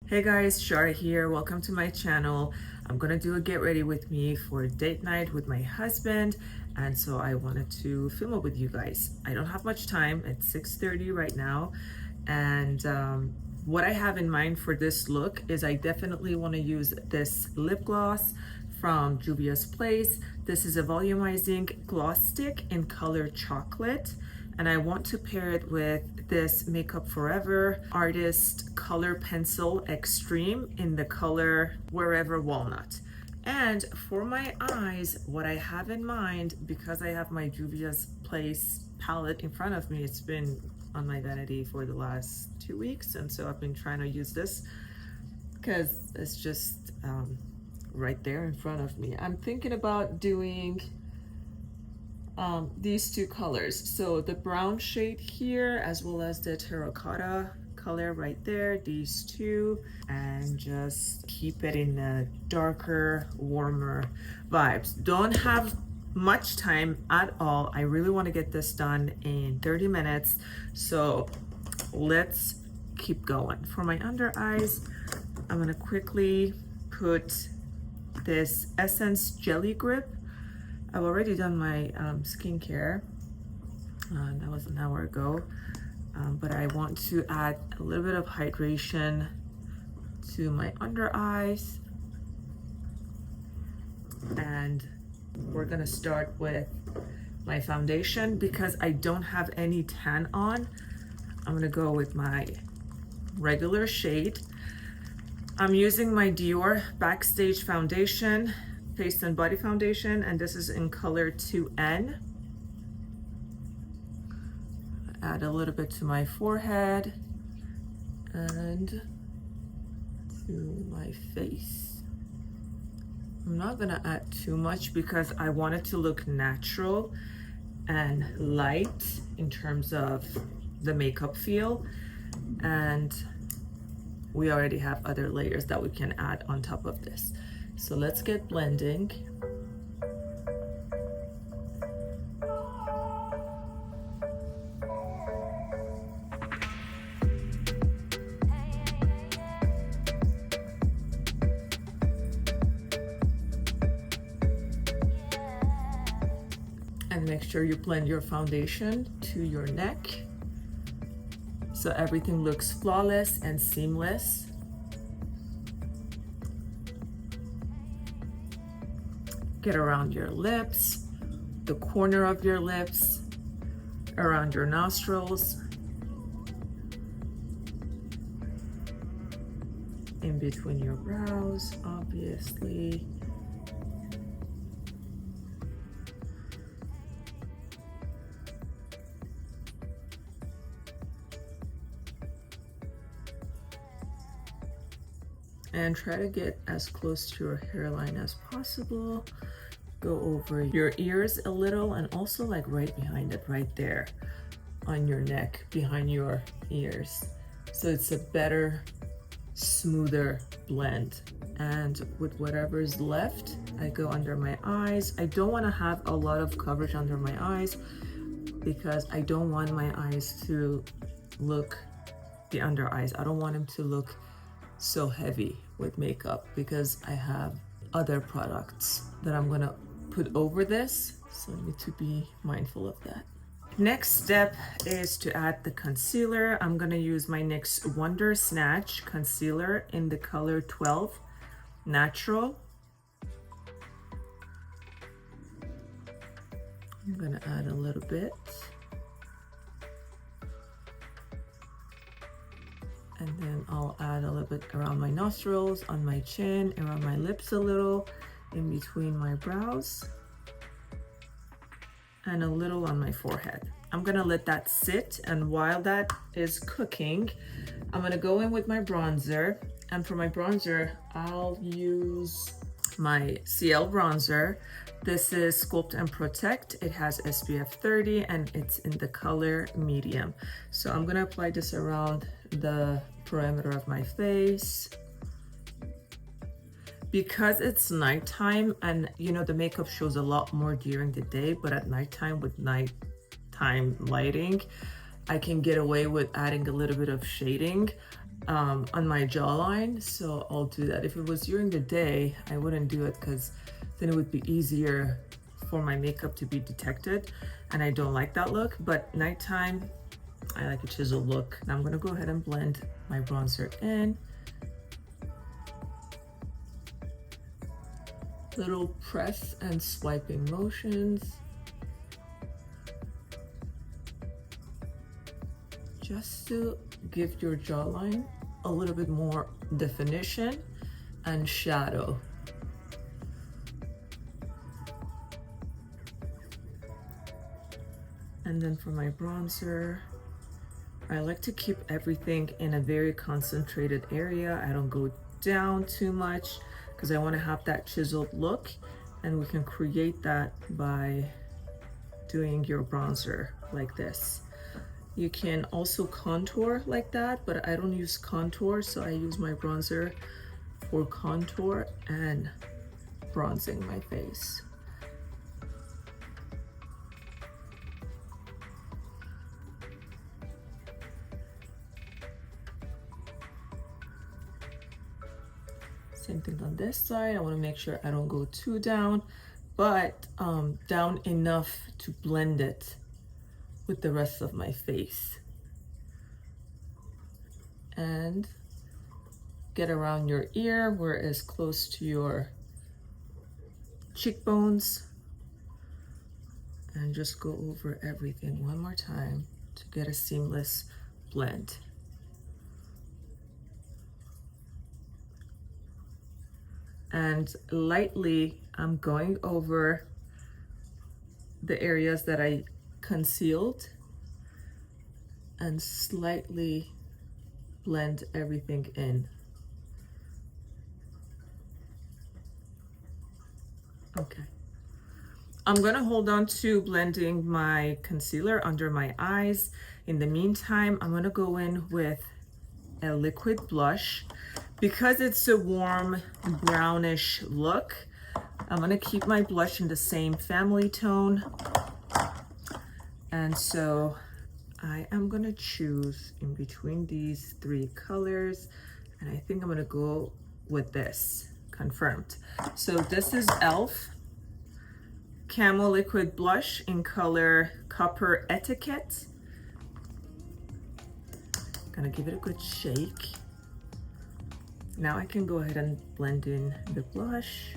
Hey guys, Shara here. Welcome to my channel. I'm gonna do a get ready with me for a date night with my husband, and so I wanted to film it with you guys. I don't have much time. It's 6:30 right now, and what I have in mind for this look is I definitely want to use this lip gloss from Juvia's Place. This is a volumizing gloss stick in color chocolate, and I want to pair it with this Makeup Forever Artist Color Pencil Extreme in the color Wherever Walnut. And for my eyes, what I have in mind, because I have my Juvia's Place palette in front of me, it's been on my vanity for the last 2 weeks, and so I've been trying to use this because it's just right there in front of me. I'm thinking about doing these two colors, so the brown shade here as well as the terracotta color right there, these two, and just keep it in a darker, warmer vibes. Don't have much time at all. I really want to get this done in 30 minutes, so let's keep going. For my under eyes, I'm going to quickly put this Essence Jelly Grip. I've already done my skincare. That was an hour ago. But I want to add a little bit of hydration to my under eyes. And we're gonna start with my foundation. Because I don't have any tan on, I'm gonna go with my regular shade. I'm using my Dior Backstage Foundation, Face and Body Foundation, and this is in color 2N. Add a little bit to my forehead and to my face. I'm not gonna add too much because I want it to look natural and light in terms of the makeup feel, and we already have other layers that we can add on top of this. So let's get blending. And make sure you blend your foundation to your neck so everything looks flawless and seamless. Get around your lips, the corner of your lips, around your nostrils, in between your brows, obviously. And try to get as close to your hairline as possible. Go over your ears a little, and also like right behind it, right there on your neck, behind your ears. So it's a better, smoother blend. And with whatever's left, I go under my eyes. I don't want to have a lot of coverage under my eyes because I don't want my eyes to look, the under eyes, I don't want them to look so heavy with makeup because I have other products that I'm gonna put over this, so I need to be mindful of that. Next step is to add the concealer. I'm gonna use my NYX Wonder Snatch concealer in the color 12 Natural. I'm gonna add a little bit. And then I'll add a little bit around my nostrils, on my chin, around my lips a little, in between my brows, and a little on my forehead. I'm gonna let that sit, and while that is cooking, I'm gonna go in with my bronzer. And for my bronzer, I'll use my CL bronzer. This is Sculpt and Protect. It has SPF 30 and it's in the color medium. So I'm gonna apply this around the perimeter of my face. Because it's nighttime, and you know the makeup shows a lot more during the day, but at nighttime with nighttime lighting, I can get away with adding a little bit of shading. on my jawline, so I'll do that. If it was during the day, I wouldn't do it because then it would be easier for my makeup to be detected, and I don't like that look. But nighttime, I like a chiseled look. Now I'm gonna go ahead and blend my bronzer in. Little press and swiping motions. Just to give your jawline a little bit more definition and shadow. And then for my bronzer, I like to keep everything in a very concentrated area. I don't go down too much because I want to have that chiseled look, and we can create that by doing your bronzer like this. You can also contour like that, but I don't use contour, so I use my bronzer for contour and bronzing my face. Same thing on this side. I want to make sure I don't go too down, but down enough to blend it with the rest of my face. And get around your ear where it's close to your cheekbones, and just go over everything one more time to get a seamless blend. And lightly, I'm going over the areas that I concealed and slightly blend everything in. Okay. I'm gonna hold on to blending my concealer under my eyes. In the meantime, I'm gonna go in with a liquid blush. Because it's a warm brownish look, I'm gonna keep my blush in the same family tone. And so I am gonna choose in between these three colors, and I think I'm gonna go with this, confirmed. So this is e.l.f. Camo Liquid Blush in color Copper Etiquette. Gonna give it a good shake. Now I can go ahead and blend in the blush.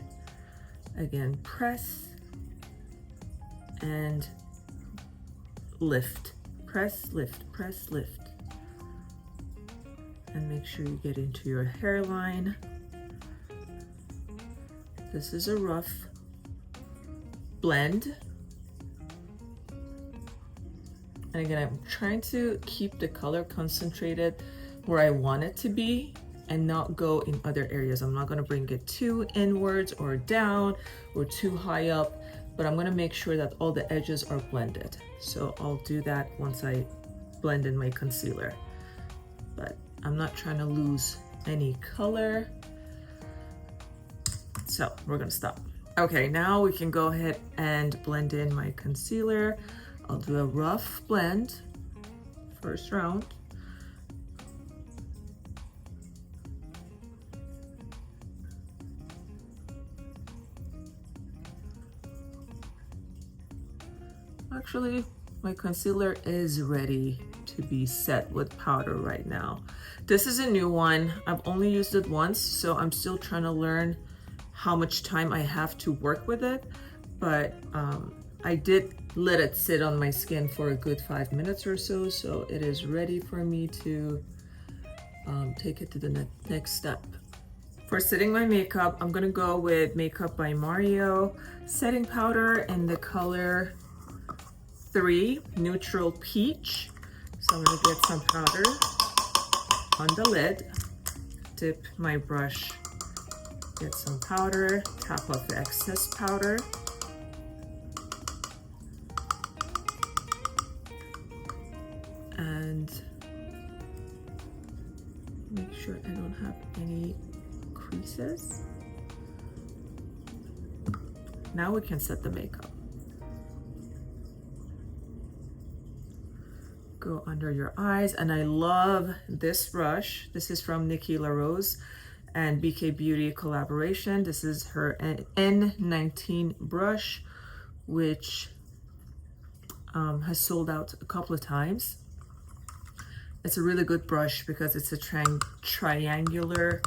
Again, press and lift. Press, lift, press, lift. And make sure you get into your hairline. This is a rough blend. And again, I'm trying to keep the color concentrated where I want it to be and not go in other areas. I'm not gonna bring it too inwards or down or too high up, but I'm gonna make sure that all the edges are blended. So I'll do that once I blend in my concealer. But I'm not trying to lose any color. So we're gonna stop. Okay, now we can go ahead and blend in my concealer. I'll do a rough blend, first round. Actually, my concealer is ready to be set with powder right now. This is a new one. I've only used it once, so I'm still trying to learn how much time I have to work with it. But I did let it sit on my skin for a good 5 minutes or so, so it is ready for me to take it to the next step. For setting my makeup, I'm gonna go with Makeup by Mario setting powder in the color 3 Neutral Peach. So I'm gonna get some powder on the lid, dip my brush, get some powder, tap off the excess powder. And make sure I don't have any creases. Now we can set the makeup. go under your eyes. And I love this brush. This is from Nikki LaRose and BK Beauty collaboration. This is her N19 brush, which has sold out a couple of times. It's a really good brush because it's a triangular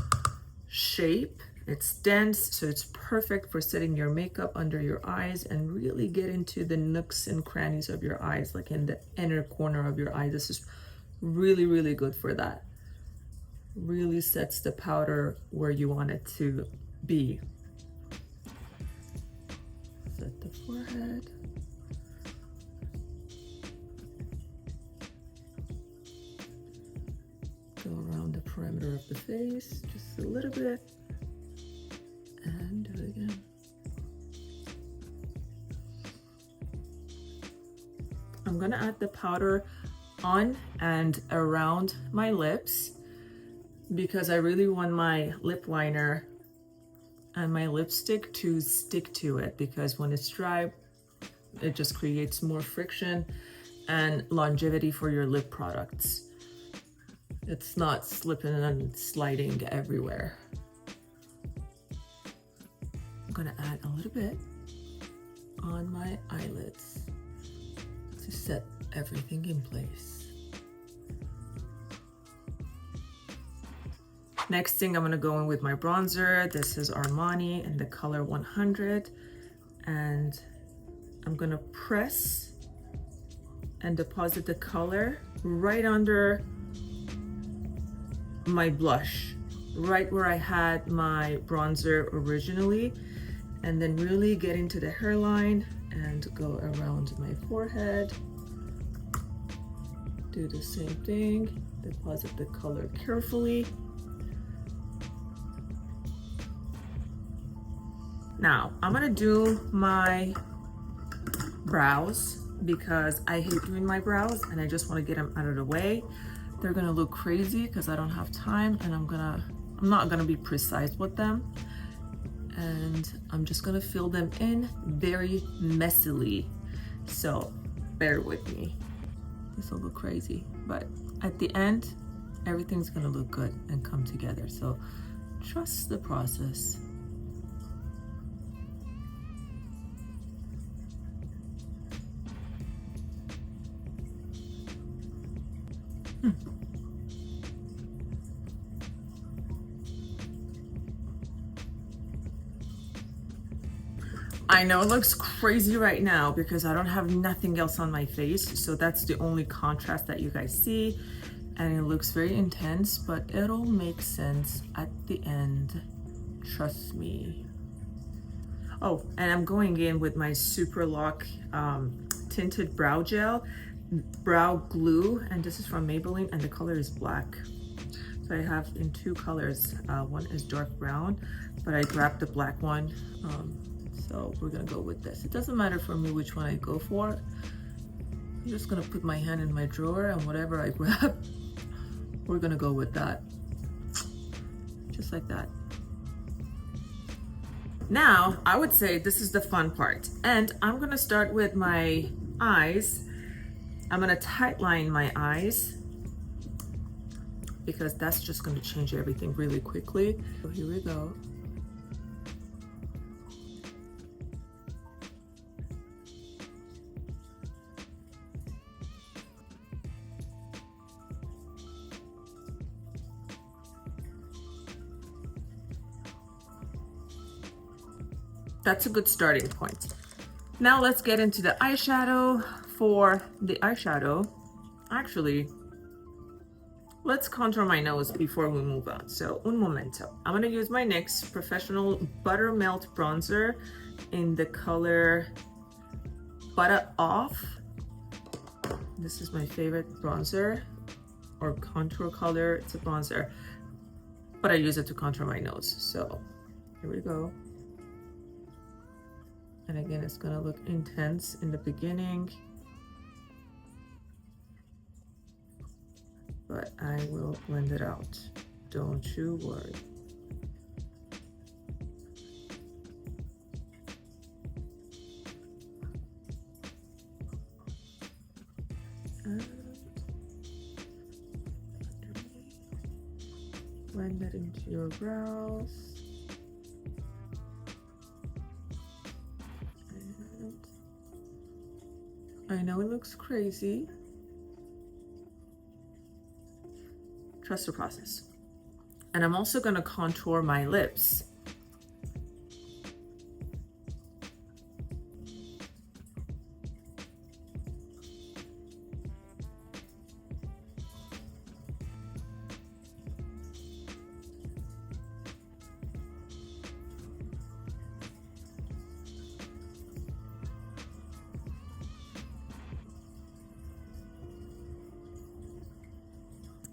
shape. It's dense, so it's perfect for setting your makeup under your eyes and really get into the nooks and crannies of your eyes, like in the inner corner of your eye. This is really, really good for that. Really sets the powder where you want it to be. Set the forehead. Go around the perimeter of the face, just a little bit. And do it again. I'm gonna add the powder on and around my lips because I really want my lip liner and my lipstick to stick to it, because when it's dry, it just creates more friction and longevity for your lip products. It's not slipping and sliding everywhere. I'm gonna add a little bit on my eyelids to set everything in place. Next thing, I'm gonna go in with my bronzer. This is Armani in the color 100, and I'm gonna press and deposit the color right under my blush, right where I had my bronzer originally, and then really get into the hairline and go around my forehead. Do the same thing, deposit the color carefully. Now, I'm gonna do my brows because I hate doing my brows and I just wanna get them out of the way. They're gonna look crazy because I don't have time, and I'm not gonna be precise with them. And I'm just gonna fill them in very messily. So bear with me. This will look crazy, but at the end, everything's gonna look good and come together. So trust the process. I know it looks crazy right now because I don't have nothing else on my face, so that's the only contrast that you guys see, and it looks very intense, but it'll make sense at the end, trust me. Oh, and I'm going in with my Super Lock tinted brow gel, brow glue, and this is from Maybelline, and the color is black. So I have in two colors. One is dark brown, but I grabbed the black one. So we're gonna go with this. It doesn't matter for me which one I go for. I'm just gonna put my hand in my drawer, and whatever I grab, we're gonna go with that. Just like that. Now, I would say this is the fun part. And I'm gonna start with my eyes. I'm gonna tight line my eyes because that's just gonna change everything really quickly. So here we go. That's a good starting point. Now let's get into the eyeshadow. For the eyeshadow, actually, let's contour my nose before we move on. So, un momento. I'm gonna use my NYX Professional Buttermelt Bronzer in the color Butter Off. This is my favorite bronzer or contour color. It's a bronzer, but I use it to contour my nose. So, here we go. And again, it's gonna look intense in the beginning, but I will blend it out. Don't you worry. And brows. And I know it looks crazy. Trust the process. And I'm also gonna contour my lips.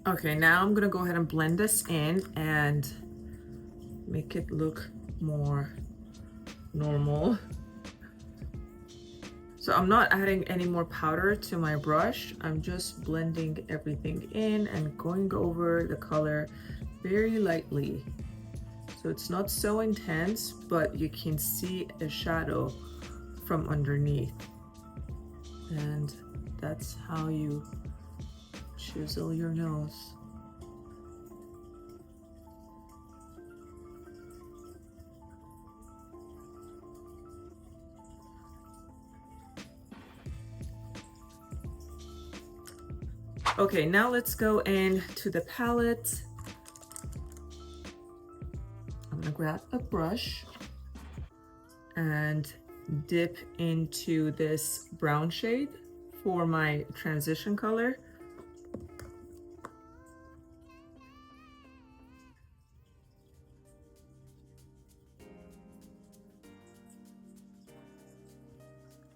Okay, now I'm gonna go ahead and blend this in and make it look more normal. So I'm not adding any more powder to my brush. I'm just blending everything in and going over the color very lightly. So it's not so intense, but you can see a shadow from underneath. And that's how you chisel your nose. Okay, now let's go into the palette. I'm gonna grab a brush and dip into this brown shade for my transition color.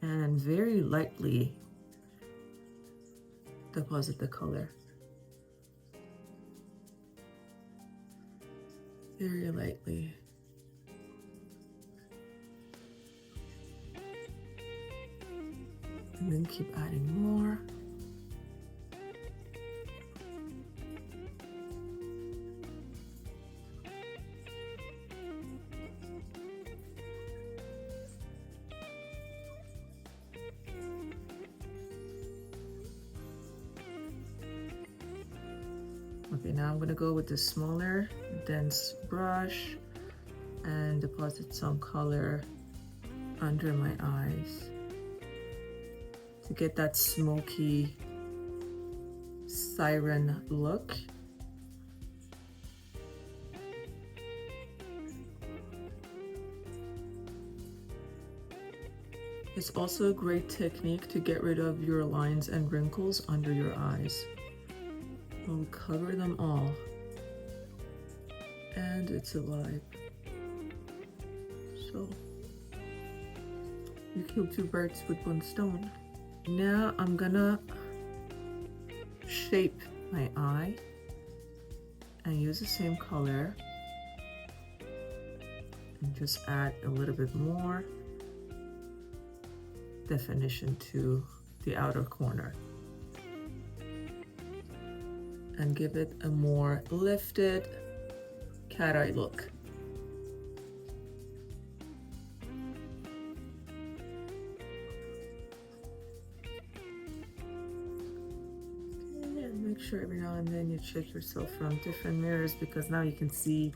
And very lightly deposit the color. Very lightly. And then keep adding more. Okay, now I'm gonna go with the smaller, dense brush and deposit some color under my eyes to get that smoky siren look. It's also a great technique to get rid of your lines and wrinkles under your eyes. We'll cover them all, and it's a vibe. So you kill two birds with one stone. Now I'm gonna shape my eye and use the same color and just add a little bit more definition to the outer corner and give it a more lifted cat eye look. And make sure every now and then you check yourself from different mirrors, because now you can see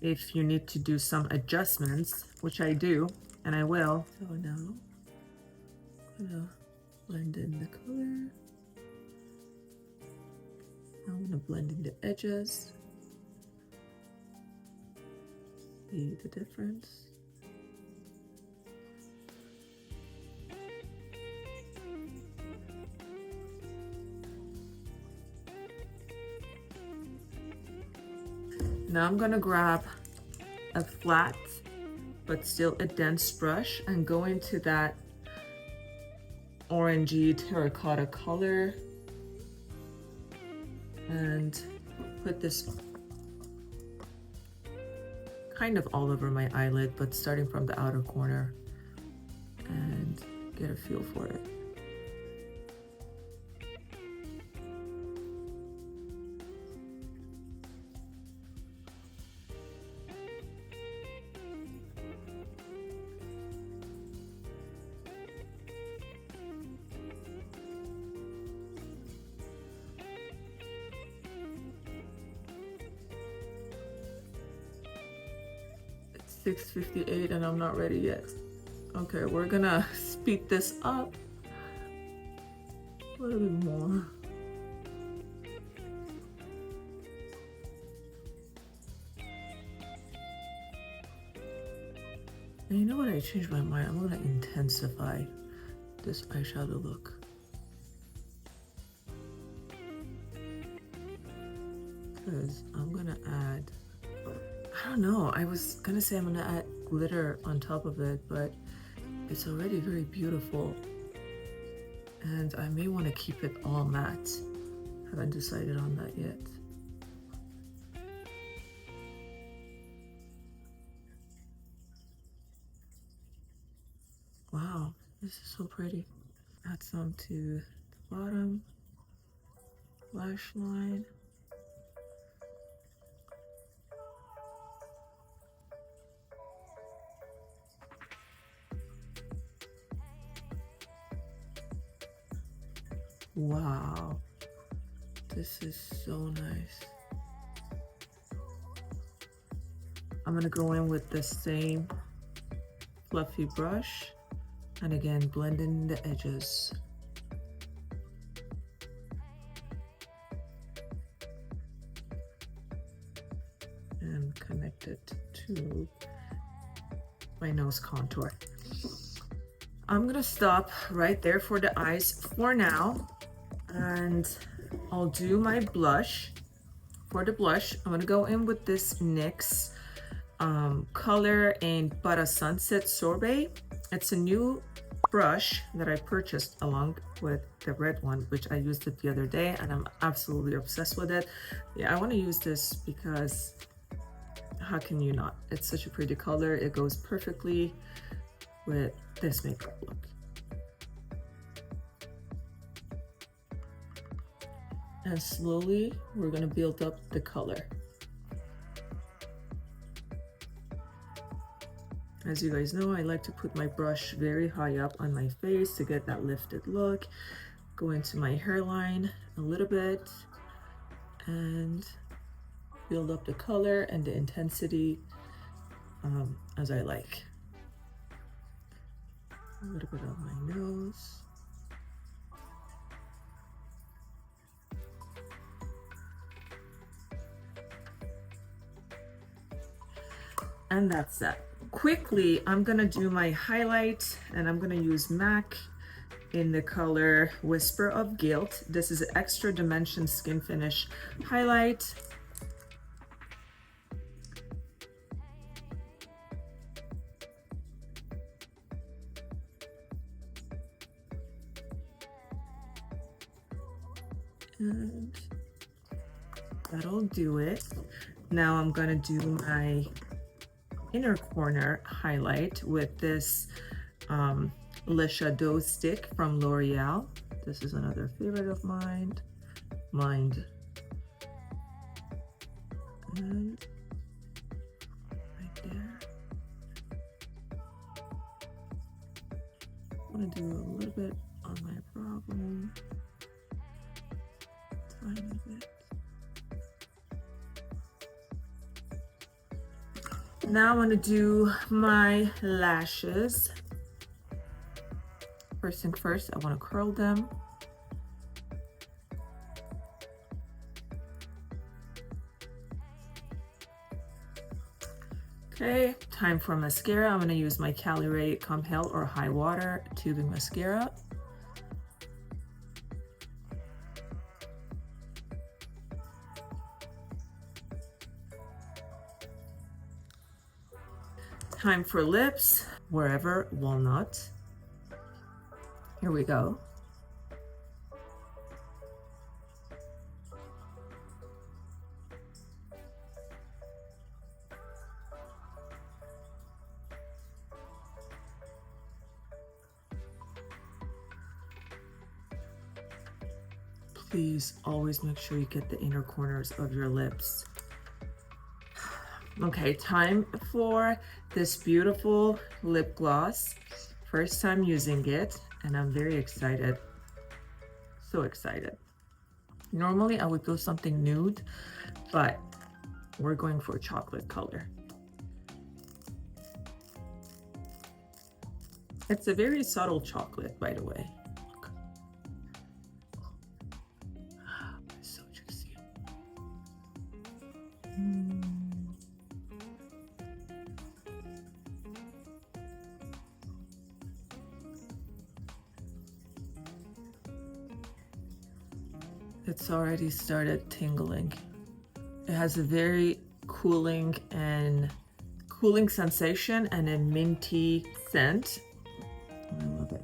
if you need to do some adjustments, which I do, and I will. So now I'm gonna blend in the color. I'm gonna blend in the edges. See the difference? Now I'm gonna grab a flat but still a dense brush and go into that orangey terracotta color and put this kind of all over my eyelid, but starting from the outer corner, and get a feel for it. 6:58 and I'm not ready yet. Okay, we're gonna speed this up a little bit more. And you know what? I changed my mind. I'm gonna intensify this eyeshadow look. Because I'm gonna add, I don't know, I was gonna say I'm gonna add glitter on top of it, but it's already very beautiful. And I may want to keep it all matte. Haven't decided on that yet. Wow, this is so pretty. Add some to the bottom lash line. Wow, this is so nice. I'm gonna go in with the same fluffy brush and again blend in the edges. And connect it to my nose contour. I'm gonna stop right there for the eyes for now, and I'll do my blush. For the blush, I'm gonna go in with this NYX color in Butter Sunset Sorbet. It's a new brush that I purchased along with the red one, which I used it the other day, and I'm absolutely obsessed with it. Yeah, I want to use this because how can you not? It's such a pretty color. It goes perfectly with this makeup look. And slowly we're gonna build up the color. As you guys know, I like to put my brush very high up on my face to get that lifted look. Go into my hairline a little bit and build up the color and the intensity as I like. A little bit of my nose. And that's that. Quickly, I'm gonna do my highlight, and I'm gonna use MAC in the color Whisper of Guilt. This is an Extra Dimension Skin Finish highlight. And that'll do it. Now I'm gonna do my inner corner highlight with this Le Shadow stick from L'Oreal. This is another favorite of mine. And right there. I want to do a little bit on my brow bone. Tiny bit. Now I'm gonna do my lashes. First thing first, I wanna curl them. Okay, time for mascara. I'm gonna use my Cali Ray Come Hell or High Water tubing mascara. Time for lips, Wherever Walnut. Here we go. Please always make sure you get the inner corners of your lips. Okay, time for this beautiful lip gloss. First time using it, and I'm very excited. So excited. Normally I would go something nude, but we're going for chocolate color. It's a very subtle chocolate, by the way. Look. It's so juicy. It's already started tingling. It has a very cooling sensation and a minty scent. I love it.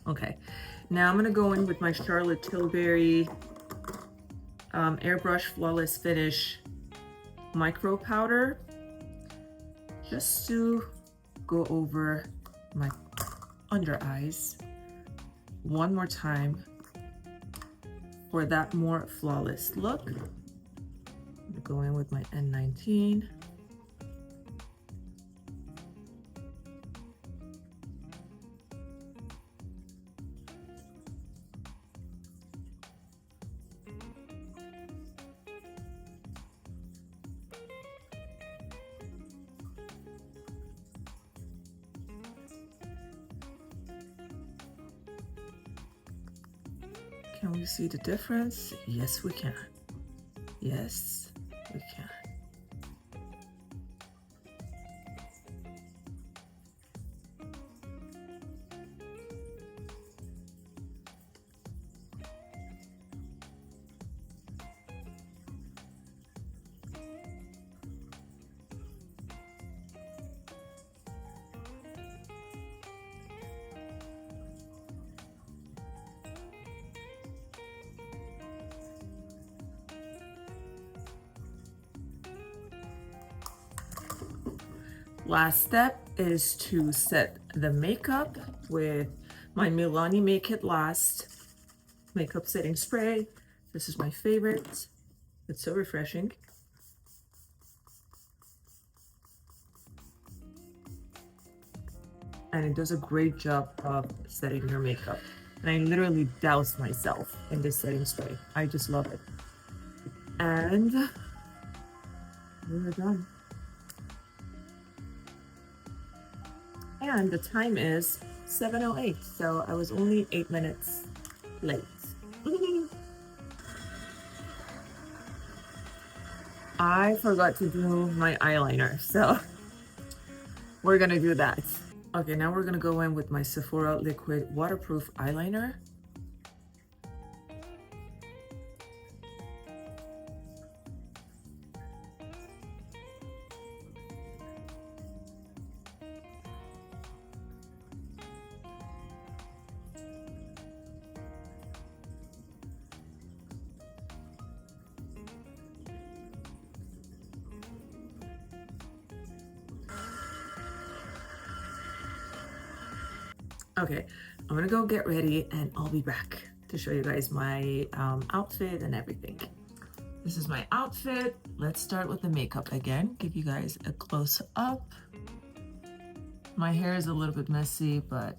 Okay, now I'm gonna go in with my Charlotte Tilbury Airbrush Flawless Finish micro powder, just to go over my under eyes one more time for that more flawless look. I'm gonna go in with my N19. Can we see the difference? Yes, we can. Yes, we can. Last step is to set the makeup with my Milani Make It Last makeup setting spray. This is my favorite. It's so refreshing. And it does a great job of setting your makeup. And I literally doused myself in this setting spray. I just love it. And we're done. And the time is 7:08, so I was only 8 minutes late. I forgot to do my eyeliner, so we're gonna do that. Okay, now we're gonna go in with my Sephora Liquid Waterproof Eyeliner. Okay, I'm gonna go get ready and I'll be back to show you guys my outfit and everything. This is my outfit. Let's start with the makeup again. Give you guys a close up. My hair is a little bit messy, but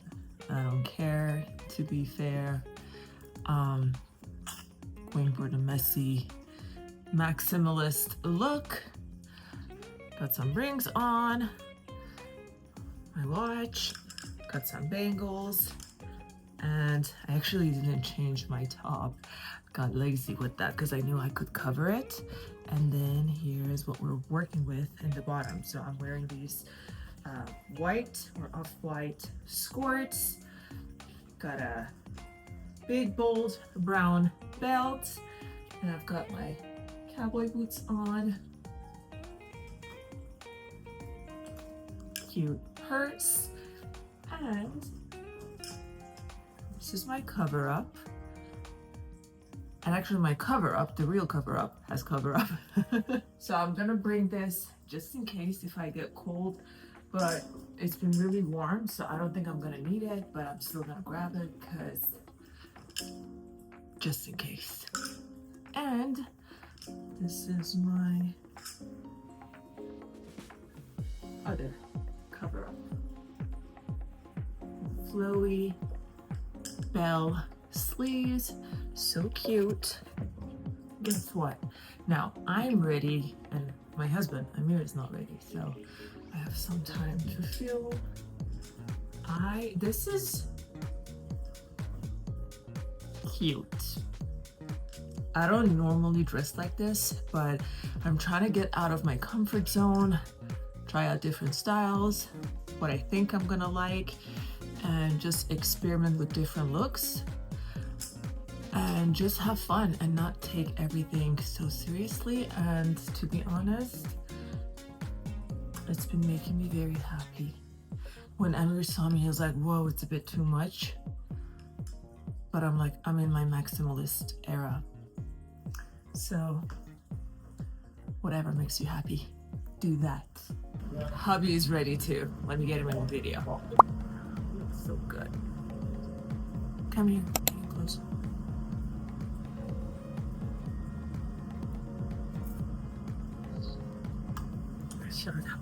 I don't care, to be fair. Going for the messy maximalist look. Got some rings on, my watch, got some bangles, and I actually didn't change my top. Got lazy with that because I knew I could cover it. And then here's what we're working with in the bottom. So I'm wearing these white or off-white skirts. Got a big bold brown belt, and I've got my cowboy boots on. Cute purse, and this is my cover up. And actually my cover up, the real cover up, has cover up. So I'm gonna bring this just in case if I get cold, but it's been really warm, so I don't think I'm gonna need it, but I'm still gonna grab it because just in case. And this is my other cover up. Flowy bell sleeves, so cute. Guess what? Now I'm ready, and my husband Amir is not ready, so I have some time to film. This is cute. I don't normally dress like this, but I'm trying to get out of my comfort zone, try out different styles, what I think I'm gonna like, and just experiment with different looks and just have fun and not take everything so seriously. And to be honest, it's been making me very happy. When Emily saw me, he was like, whoa, it's a bit too much. But I'm like, I'm in my maximalist era. So whatever makes you happy, do that. Hubby is ready too. Let me get him in the video. So good. Come here, get close. Shut up.